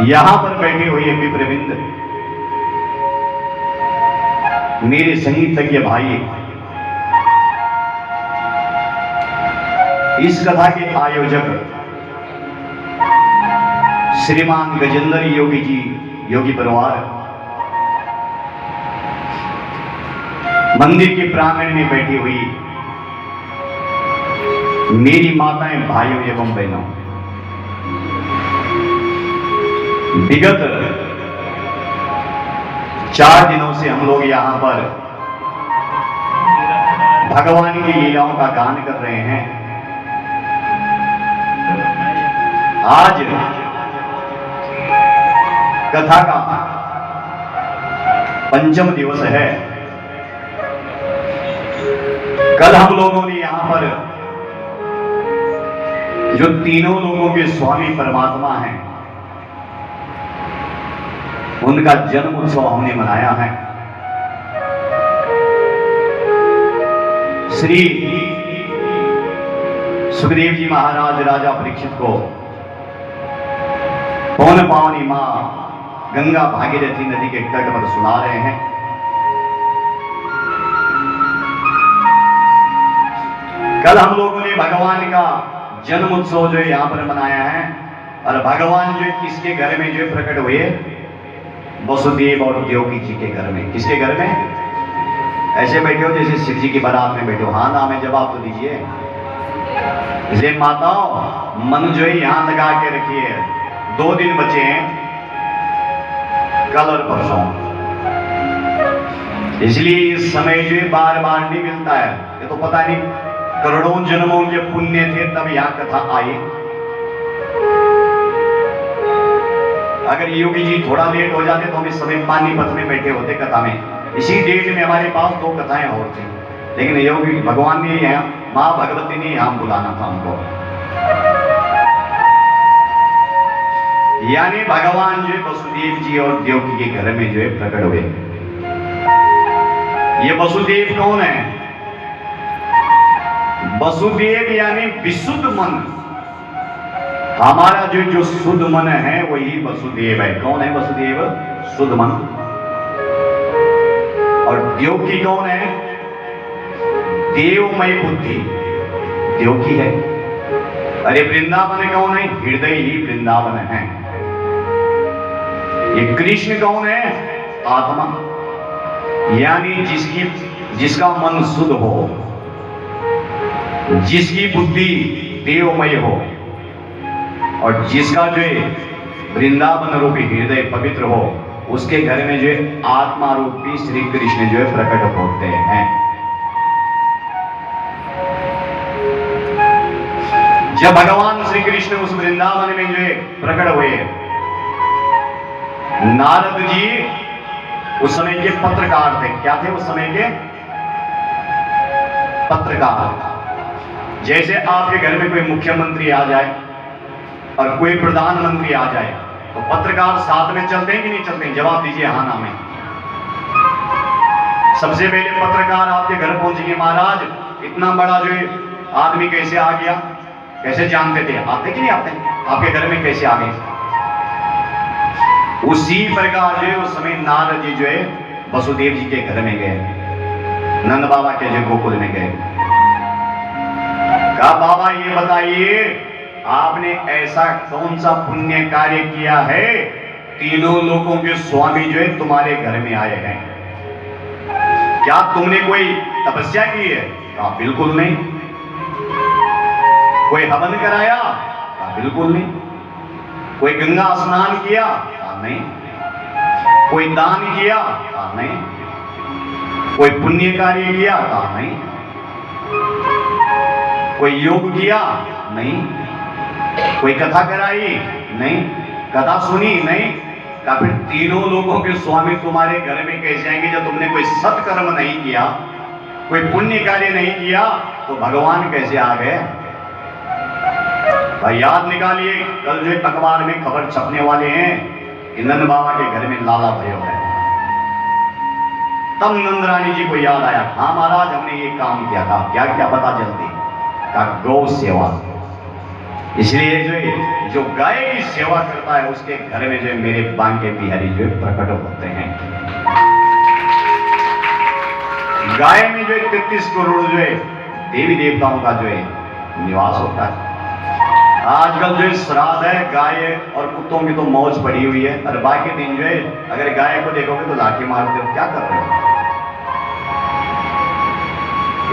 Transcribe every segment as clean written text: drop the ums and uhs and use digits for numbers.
यहां पर बैठे हुए विप्रविंद, मेरे संगीतज्ञ भाई, इस कथा के आयोजक श्रीमान गजेंद्र योगी जी, योगी परिवार, मंदिर के प्रांगण में बैठी हुई मेरी माताएं, भाइयों एवं बहनों, विगत 4 दिनों से हम लोग यहां पर भगवान की लीलाओं का गान कर रहे हैं। आज कथा का 5वां दिवस है। कल हम लोगों ने यहां पर जो तीनों लोगों के स्वामी परमात्मा हैं, उनका जन्म उत्सव हमने मनाया है। श्री सुखदेव जी महाराज राजा परीक्षित को पौन पावनी मां गंगा भागीरथी नदी के तट पर सुना रहे हैं। कल हम लोगों ने भगवान का जन्म उत्सव जो है यहां पर मनाया है, और भगवान जो किसके घर में जो प्रकट हुए? वसुदेव और देवकी जी के घर में। किसके घर में? ऐसे बैठे हो जैसे शिव जी की बारात में बैठे हो। हाँ नाम है, जवाब तो दीजिए। इसलिए माताओं, मन जो है यहां लगा के रखिए। 2 दिन बचे हैं, कल और परसों, इसलिए इस समय जो है बार बार नहीं मिलता है। ये तो पता नहीं करोड़ों जन्मों के पुण्य थे तब यहां कथा आई। अगर योगी जी थोड़ा लेट हो जाते तो हम इस समय पानीपत में बैठे होते कथा में। इसी डेट में हमारे पास 2 कथाएं और थी, लेकिन योगी भगवान ने यहाँ, मां भगवती ने यहां बुलाना था हमको। यानी भगवान जो है वसुदेव जी और देवकी के घर में जो है प्रकट हुए। ये वसुदेव कौन है? वसुदेव यानी विशुद्ध मन। हमारा जो शुद्ध मन है वही वसुदेव है। कौन है वसुदेव? शुद्ध मन। और देवकी कौन है? देवमय बुद्धि देवकी है। अरे वृंदावन कौन है? हृदय ही वृंदावन है। ये कृष्ण कौन है? आत्मा, यानी जिसका मन शुद्ध हो, जिसकी बुद्धि देवमय हो, और जिसका जो वृंदावन रूपी हृदय पवित्र हो, उसके घर में जो आत्मा रूपी श्री कृष्ण जो है प्रकट होते हैं। जब भगवान श्री कृष्ण उस वृंदावन में जो है प्रकट हुए, नारद जी उस समय के पत्रकार थे। क्या थे उस समय के? पत्रकार। जैसे आपके घर में कोई मुख्यमंत्री आ जाए और कोई प्रधानमंत्री आ जाए तो पत्रकार साथ में चलते हैं कि नहीं चलते हैं? जवाब दीजिए हाँ ना में। सबसे पहले पत्रकार आपके घर पहुंचेंगे, महाराज इतना बड़ा जो है आदमी कैसे आ गया? कैसे जानते थे? आते कि नहीं आते? आपके घर में कैसे आ गए? उसी प्रकार जो है उस समय नारद जी जो है वसुदेव जी के घर में गए, नंद बाबा के जो गोकुल में गए। कहा बाबा ये बताइए, आपने ऐसा कौन सा पुण्य कार्य किया है, तीनों लोगों के स्वामी जो है तुम्हारे घर में आए हैं? क्या तुमने कोई तपस्या की है? कहा बिल्कुल नहीं। कोई हवन कराया? कहा बिल्कुल नहीं। कोई गंगा स्नान किया? कहा नहीं। कोई दान किया? कहा नहीं। कोई पुण्य कार्य किया? कहा नहीं। कोई योग किया? नहीं। कोई कथा कराई? नहीं। कथा सुनी? नहीं। का फिर तीनों लोगों के स्वामी तुम्हारे घर में कैसे आएंगे जब तुमने कोई सत्कर्म नहीं किया, कोई पुण्य कार्य नहीं किया, तो भगवान कैसे आ गए? भाई याद निकालिए, कल जो अखबार में खबर छपने वाले हैं कि नंद बाबा के घर में लाला भयो है। तब नंदरानी जी को याद आया, हाँ महाराज हमने ये काम किया था। क्या क्या पता जल्दी? का गौ सेवा। इसलिए जो गाय की सेवा करता है उसके घर में जो मेरे बांके बिहारी जो प्रकट होते हैं। गाय में जो 33 करोड़ जो देवी देवताओं का जो निवास होता है। आजकल जो श्राद्ध है गाय और कुत्तों की तो मौज पड़ी हुई है, और बाकी दिन जो अगर गाय को देखोगे तो लाठी मारते हो, क्या कर रहे हो।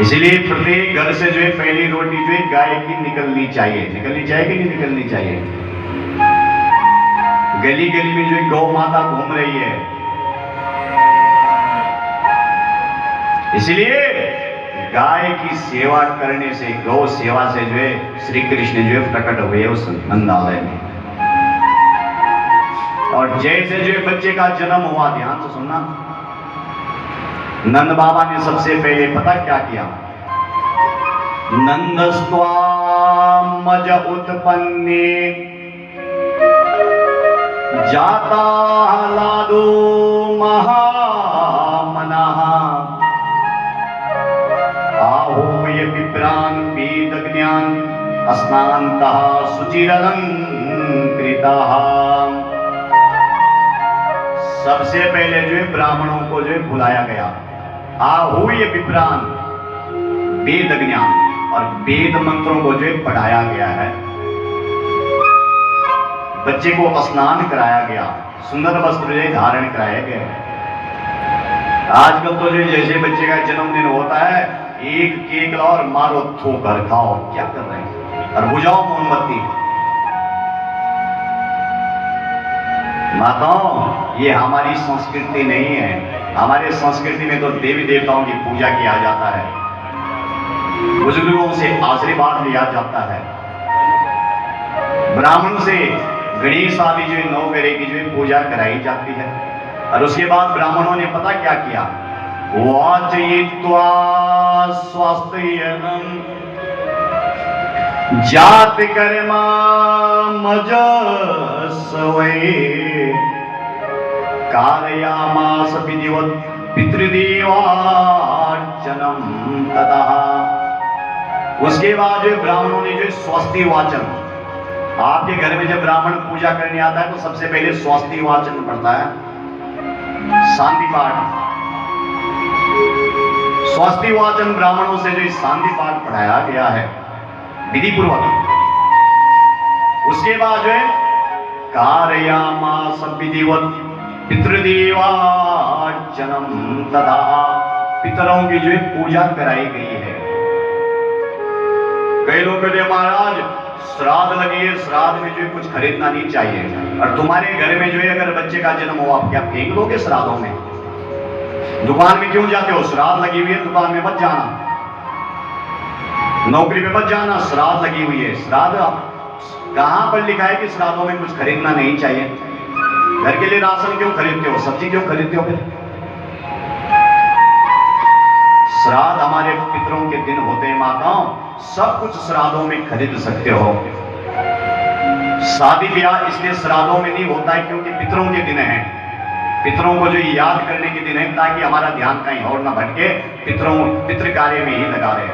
इसलिए प्रत्येक घर से जो पहली रोटी जो गाय की निकलनी चाहिए। निकलनी चाहिए कि नहीं निकलनी चाहिए। गली गली में जो गौ माता घूम रही है, इसलिए गाय की सेवा करने से, गौ सेवा से जो श्री कृष्ण जो प्रकट हुए उस नंदालय में। और जैसे जो बच्चे का जन्म हुआ, ध्यान से सुनना, नंद बाबा ने सबसे पहले पता क्या किया। नंदस्त्वामज उत्पन्ने जाता लादो महामनः आहूय विप्रान वेदज्ञान अस्नान्तः शुचिरलंकृतः। सबसे पहले जो ब्राह्मणों को जो बुलाया गया। आहूय विप्रान, वेद ज्ञान और वेद मंत्रों को जो पढ़ाया गया है। बच्चे को स्नान कराया गया, सुंदर वस्त्र जो धारण कराया गया। आजकल तो जो जैसे बच्चे का जन्मदिन होता है, एक केक लाओ और मारो ठोकर खाओ, क्या कर रहे हैं, और बुझाओ मोमबत्ती। माताओं, ये हमारी संस्कृति नहीं है। हमारे संस्कृति में तो देवी देवताओं की पूजा किया जाता है, बुजुर्गों से आशीर्वाद लिया जाता है, ब्राह्मण से गणेश आदि जो नवग्रह की जो पूजा कराई जाती है। और उसके बाद ब्राह्मणों ने पता क्या किया। वाचयित्वा स्वास्थ्यनं जाति कर्मा मजस्वै कारयामास विधिवत् पितृदेवार्चनम ततः। उसके बाद जो ब्राह्मणों ने जो स्वस्ति वाचन, आपके घर में जब ब्राह्मण पूजा करने आता है तो सबसे पहले स्वस्ति वाचन पढ़ता है, शांति पाठ। स्वस्ति वाचन ब्राह्मणों से जो शांति पाठ पढ़ाया गया है विधि पूर्वक। उसके बाद जो है कारयामास विधिवत् पितृदेवार्चनम तथा, पितरों की जो पूजा कराई गई है। कई लोग कहते महाराज श्राद्ध लगी है, श्राद्ध में जो कुछ खरीदना नहीं चाहिए, और तुम्हारे घर में जो है अगर बच्चे का जन्म हुआ, आप क्या फेंक दोगे श्राद्धों में? दुकान में क्यों जाते हो? श्राद्ध लगी हुई है, दुकान में मत जाना, नौकरी पे मत जाना, श्राद्ध लगी हुई है। श्राद्ध कहां पर लिखा है कि श्राद्धों में कुछ खरीदना नहीं चाहिए? घर के लिए राशन क्यों खरीदते हो, सब्जी क्यों खरीदते हो? फिर श्राद्ध हमारे पितरों के दिन होते हैं। माताओं, सब कुछ श्राद्धों में खरीद सकते हो। शादी ब्याह इसलिए श्राद्धों में नहीं होता है क्योंकि पितरों के दिन हैं, पितरों को जो याद करने के दिन है, ताकि हमारा ध्यान कहीं और ना भटके, पितृ कार्य में ही लगा रहे।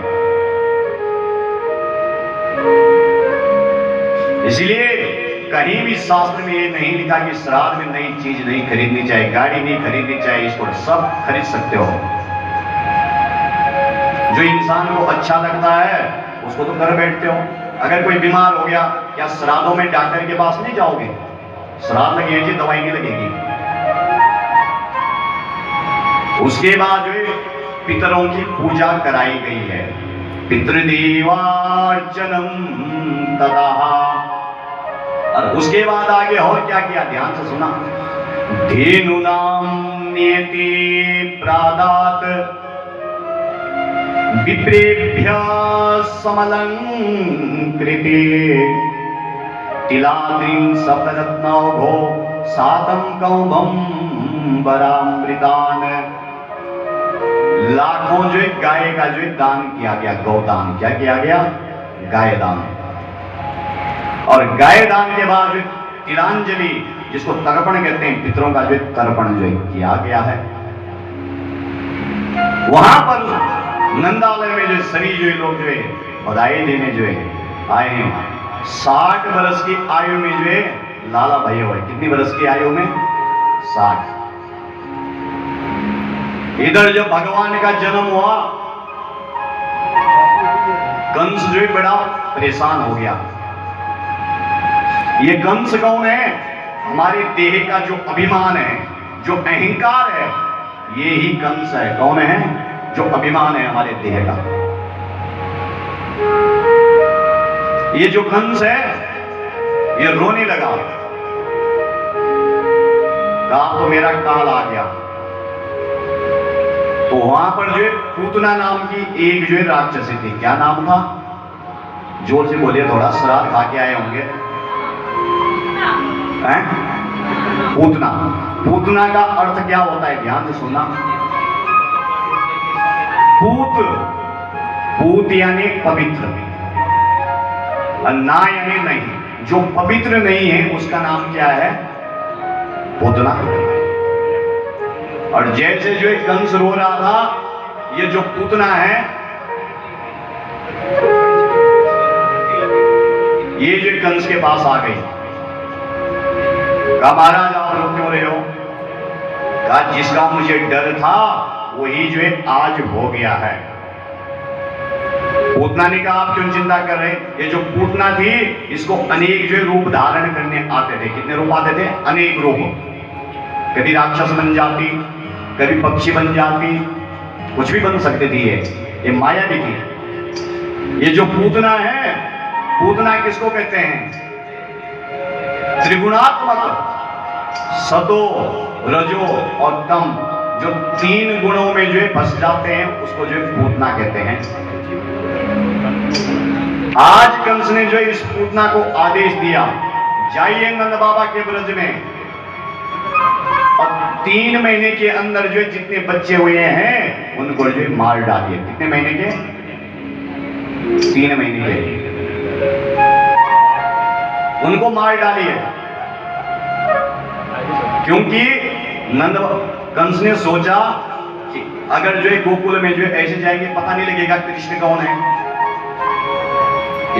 इसलिए कहीं भी शास्त्र में ये नहीं लिखा कि श्राद्ध में नई चीज नहीं खरीदनी चाहिए, गाड़ी नहीं खरीदनी चाहिए, इसको सब खरीद सकते हो। जो इंसान को अच्छा लगता है उसको तो कर बैठते हो। अगर कोई बीमार हो गया, क्या श्राद्धों में डॉक्टर के पास नहीं जाओगे? श्राद्ध लगी है जी, दवाई नहीं लगेगी। उसके बाद जो पितरों की पूजा कराई गई है, पितृदेवार्चनम तथा। और उसके बाद आगे और क्या किया, ध्यान से सुना। धेनुनाम नेति प्रादात विप्रेभ्य समलंकृते तिलाद्रिं सप्तरत्नौघो सातं कौभं वरामृतान। लाखों जो गाय का जो दान किया गया, गौदान। क्या किया गया? गाय दान। और गाय दान के बाद जो तिलांजलि, जिसको तर्पण कहते हैं, पितरों का जो तर्पण जो किया गया है, वहां पर नंदालय में जो सभी जो लोग जो बधाई देने जो आए हैं, 60 बरस की आयु में जो है लाला भाई हुए। कितनी बरस की आयु में? 60। इधर जब भगवान का जन्म हुआ, कंस जो है बड़ा परेशान हो गया। ये कंस कौन है? हमारे देह का जो अभिमान है, जो अहंकार है, ये ही कंस है। कौन है? जो अभिमान है हमारे देह का। ये जो कंस है, ये रोने लगा, कहा तो मेरा काल आ गया। तो वहां पर जो है पूतना नाम की एक जो है राक्षसी थी। क्या नाम था? जोर से बोलिए, थोड़ा श्राद्ध खा के आए होंगे। पूतना। पूतना का अर्थ क्या होता है? ध्यान से सुनना। पूत यानी पवित्र, ना यानी नहीं। जो पवित्र नहीं है उसका नाम क्या है? पूतना। और जैसे जो एक कंस रो रहा था, ये जो पूतना है, ये जो कंस के पास आ गई। कहा महाराज आप रो क्यों रहे हो? कहा जिसका मुझे डर था वही जो है आज हो गया है। पूतना ने कहा आप क्यों चिंता कर रहे हैं? ये जो पूतना थी, इसको अनेक जो रूप धारण करने आते थे। कितने रूप आते थे? अनेक रूप। कभी राक्षस बन जाती, कभी पक्षी बन जाती, कुछ भी बन सकती थी। ये माया भी थी। ये जो पूतना है, पूतना किसको कहते हैं? त्रिगुणात्मक, सतो, रजो और तम, जो 3 गुणों में जो है फंस जाते हैं, उसको जो है पूतना कहते हैं। आज कंस ने जो इस पूतना को आदेश दिया, जाइए नंद बाबा के ब्रज में, और 3 महीने के अंदर जो जितने बच्चे हुए हैं उनको जो मार डालिए। कितने महीने के? 3 महीने के, उनको मार डालिए। क्योंकि कंस ने सोचा कि अगर जो है गोकुल में जो ऐसे जाएंगे, पता नहीं लगेगा कृष्ण कौन है।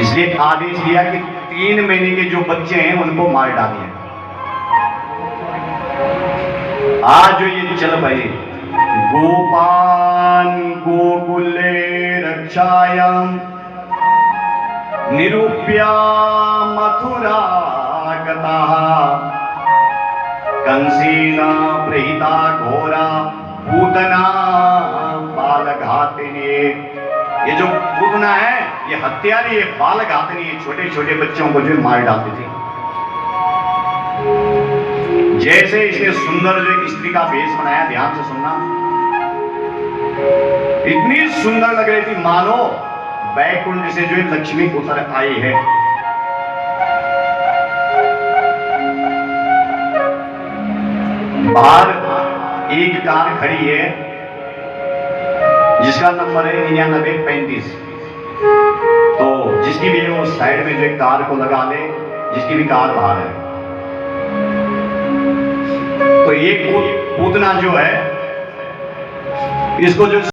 इसलिए आदेश दिया कि 3 महीने के जो बच्चे हैं उनको मार डालिए। आज जो ये चल पड़े, गोपान गोकुले रक्षायाम निरूप्या मथुरा गताः कंसेन प्रहिता घोरा पूतना बालघातिनी। ये जो पूतना है, ये हत्यारी है, बालघातिनी है। छोटे छोटे बच्चों को जो मार डालती थी। जैसे इसने सुंदर जो स्त्री का भेष बनाया, ध्यान से सुनना, इतनी सुंदर लग रही थी मानो बैकुंठ से जो लक्ष्मी उतर आई है। बाहर एक कार खड़ी है जिसका नंबर है 9935। तो जिसकी भी वो साइड में जो कार को लगा ले, जिसकी भी कार बाहर है। तो एक पूतना जो है, इसको जो